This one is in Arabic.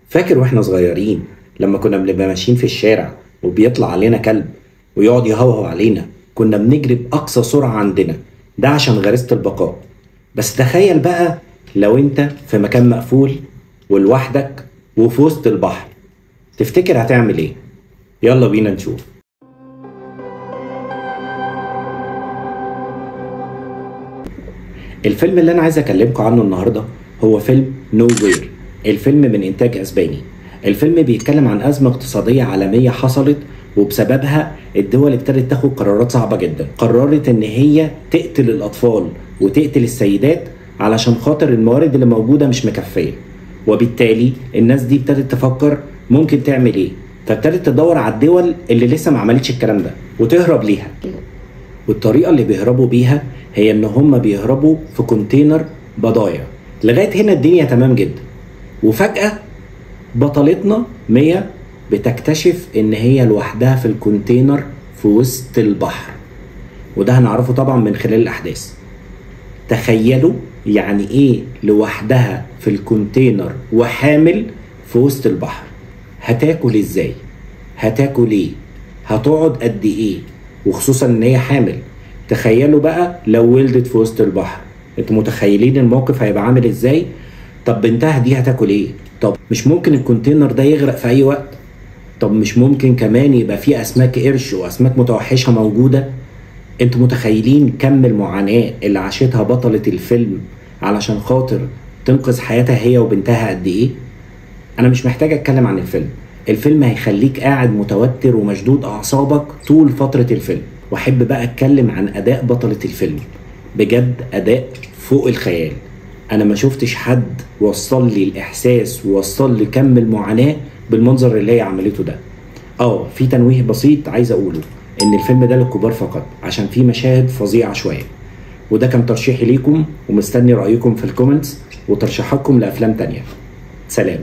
فاكر واحنا صغيرين لما كنا بنبقى ماشيين في الشارع وبيطلع علينا كلب ويقعد يهوهو علينا، كنا بنجري بأقصى سرعة عندنا، ده عشان غريزة البقاء. بس تخيل بقى لو انت في مكان مقفول ولوحدك وفي وسط البحر، تفتكر هتعمل ايه؟ يلا بينا نشوف. الفيلم اللي انا عايز اكلمكم عنه النهارده هو فيلم نو وير. الفيلم من انتاج اسباني. الفيلم بيتكلم عن ازمه اقتصاديه عالميه حصلت، وبسببها الدول ابتدت تاخد قرارات صعبه جدا. قررت ان هي تقتل الاطفال وتقتل السيدات علشان خاطر الموارد اللي موجوده مش مكفيه، وبالتالي الناس دي ابتدت تفكر ممكن تعمل ايه، فابتدت تدور على الدول اللي لسه ما عملتش الكلام ده وتهرب ليها. والطريقه اللي بيهربوا بيها هي ان هم بيهربوا في كونتينر بضايع. لغايه هنا الدنيا تمام جدا، وفجاه بطلتنا ميا بتكتشف ان هي لوحدها في الكونتينر في وسط البحر، وده هنعرفه طبعا من خلال الاحداث. تخيلوا يعني ايه لوحدها في الكونتينر وحامل في وسط البحر؟ هتاكل ازاي؟ هتاكل ايه؟ هتقعد قد ايه؟ وخصوصا ان هي حامل. تخيلوا بقى لو ولدت في وسط البحر، انتوا متخيلين الموقف هيبقى عامل ازاي؟ طب بنتها دي هتاكل ايه؟ طب مش ممكن الكونتينر ده يغرق في اي وقت؟ طب مش ممكن كمان يبقى فيه اسماك قرش واسماك متوحشة موجودة؟ انتوا متخيلين كم المعاناة اللي عاشتها بطلة الفيلم علشان خاطر تنقذ حياتها هي وبنتها قد ايه؟ انا مش محتاج اتكلم عن الفيلم. الفيلم هيخليك قاعد متوتر ومشدود اعصابك طول فترة الفيلم. واحب بقى اتكلم عن اداء بطلة الفيلم. بجد اداء فوق الخيال. انا ما شفتش حد وصل لي الاحساس ووصل لي كم المعاناة بالمنظر اللي هي عملته ده. في تنويه بسيط عايز اقوله، ان الفيلم ده للكبار فقط عشان فيه مشاهد فظيعة شوية. وده كان ترشيحي ليكم، ومستني رأيكم في الكومنتس وترشيحاتكم لأفلام تانية. سلام.